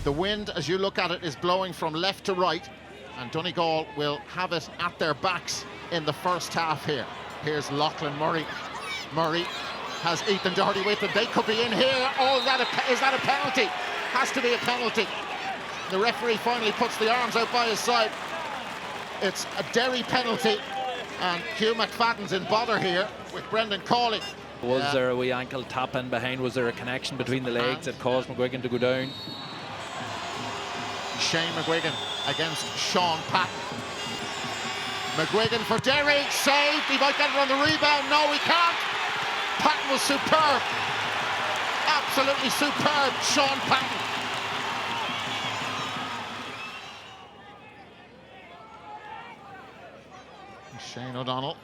The wind, as you look at it, is blowing from left to right, and Donegal will have it at their backs in the first half here. Here's Lachlan Murray. Murray has Ethan Doherty with him. They could be in here. Oh, is that a penalty? Has to be a penalty. The referee finally puts the arms out by his side. It's a Derry penalty, and Hugh McFadden's in bother here with Brendan Cawley. Was there a wee ankle tap in behind? Was there a connection between the legs that caused McGuigan to go down? Shane McGuigan against Sean Patton. McGuigan for Derry, saved. He might get it on the rebound. No, he can't. Patton was superb. Absolutely superb, Sean Patton. Shane O'Donnell.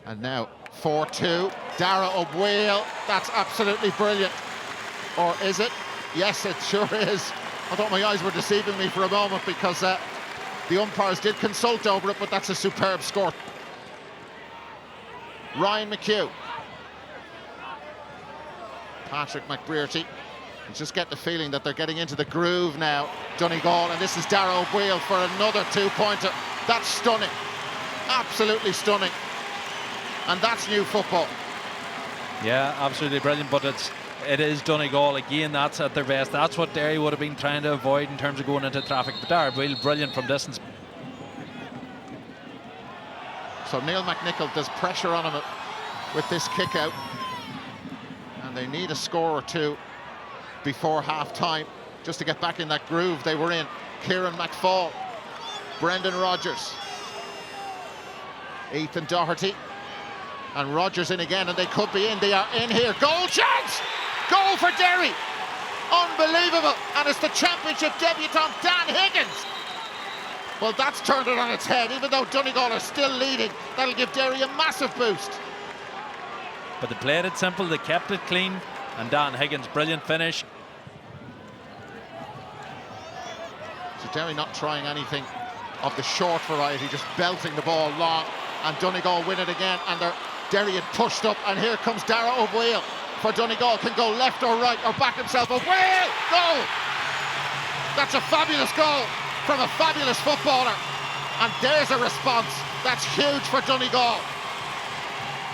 And now 4-2. Dara O'Bweel. That's absolutely brilliant. Or is it? Yes, it sure is. I thought my eyes were deceiving me for a moment because the umpires did consult over it, but that's a superb score. Ryan McHugh. Patrick McBrearty. You just get the feeling that they're getting into the groove now, Donegal, and this is Dara O'Bweel for another two-pointer. That's stunning. Absolutely stunning. And that's new football. Yeah, absolutely brilliant, but it is Donegal again. That's at their best. That's what Derry would have been trying to avoid in terms of going into traffic. But Dara O'Bweel, brilliant from distance. So Neil McNichol does pressure on him with this kick out, and they need a score or two before half-time just to get back in that groove they were in. Kieran McFall, Brendan Rodgers, Ethan Doherty, and Rodgers in again, and they could be in. They are in here. Goal chance! Goal for Derry! Unbelievable! And it's the championship debutant Dan Higgins. Well, that's turned it on its head. Even though Donegal are still leading, that'll give Derry a massive boost. But they played it simple, they kept it clean, and Dan Higgins, brilliant finish. So Derry not trying anything of the short variety, just belting the ball long, and Donegal win it again, and Derry had pushed up, and here comes Dara O'Bweel for Donegal. Can go left or right or back himself. O'Bweel! Goal! That's a fabulous goal from a fabulous footballer, and there's a response. That's huge for Donegal.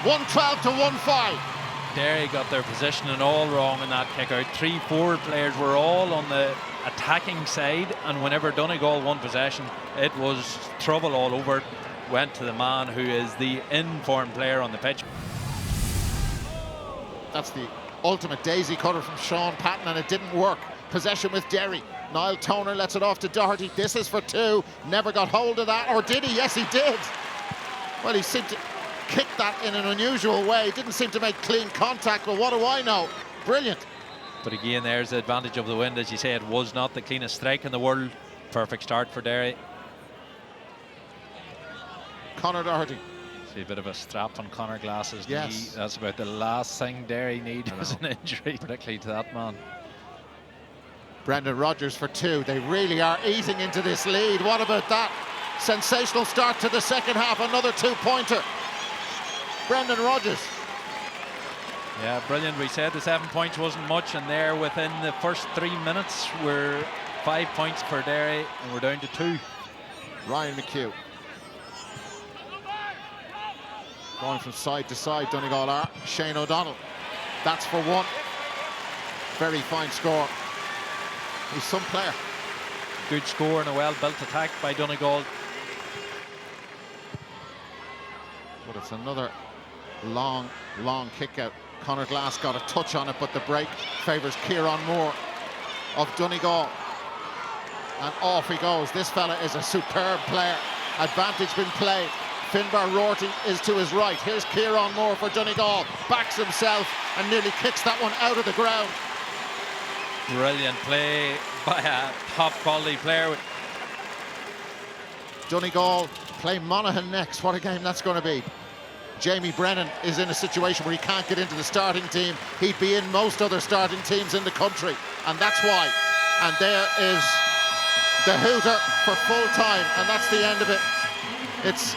112 to 1-5. Derry got their positioning all wrong in that kick out. 3-4 players were all on the attacking side, and whenever Donegal won possession, it was trouble all over. Went to the man who is the in-form player on the pitch. That's the ultimate daisy cutter from Sean Patton, and it didn't work. Possession with Derry. Niall Toner lets it off to Doherty. This is for two. Never got hold of that, or did he? Yes, he did. Well, he seemed to kick that in an unusual way. Didn't seem to make clean contact, but what do I know? Brilliant. But again, there's the advantage of the wind. As you say, it was not the cleanest strike in the world. Perfect start for Derry. Conor Doherty. See a bit of a strap on Conor Glass's yes. knee. That's about the last thing Derry need is an injury, particularly to that man. Brendan Rodgers for two. They really are eating into this lead. What about that? Sensational start to the second half. Another two-pointer. Brendan Rodgers. Yeah, brilliant. We said the 7 points wasn't much, and there within the first 3 minutes we're 5 points for Derry, and we're down to 2. Ryan McHugh. Going from side to side, Donegal are. Shane O'Donnell. That's for one. Very fine score. He's some player. Good score and a well-built attack by Donegal. But it's another long kick out. Conor Glass got a touch on it, but the break favours Kieran Moore of Donegal. And off he goes. This fella is a superb player. Advantage been played. Finbar Rorty is to his right. Here's Kieran Moore for Donegal. Backs himself and nearly kicks that one out of the ground. Brilliant play by a top quality player. Donegal play Monaghan next. What a game that's going to be. Jamie Brennan is in a situation where he can't get into the starting team. He'd be in most other starting teams in the country, and that's why. And there is the hooter for full time, and that's the end of it. It's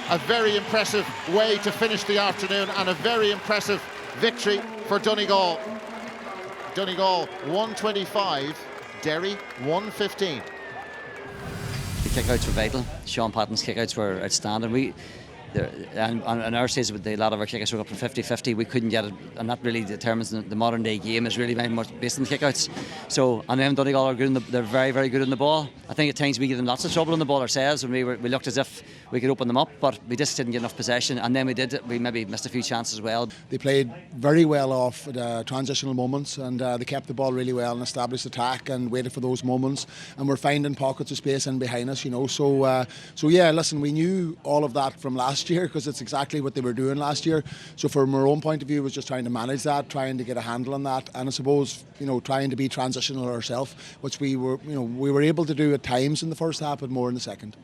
a very impressive way to finish the afternoon, and a very impressive victory for Donegal. Donegal 125, Derry 115. The kickouts were vital. Sean Patton's kickouts were outstanding. And on our stage, a lot of our kickouts were up to 50-50. We couldn't get it, and that really determines the modern day game is really very much based on the kickouts. So, and then Donegal are good. They're very, very good on the ball. I think at times we give them lots of trouble on the ball ourselves, and we looked as if we could open them up, but we just didn't get enough possession. And then we maybe missed a few chances as well. They played very well off the transitional moments, and they kept the ball really well and established attack and waited for those moments. And we're finding pockets of space in behind us, you know. So yeah, listen, we knew all of that from last year because it's exactly what they were doing last year. So from our own point of view, it was just trying to manage that, trying to get a handle on that, and I suppose, you know, trying to be transitional ourselves, which we were able to do at times in the first half, but more in the second.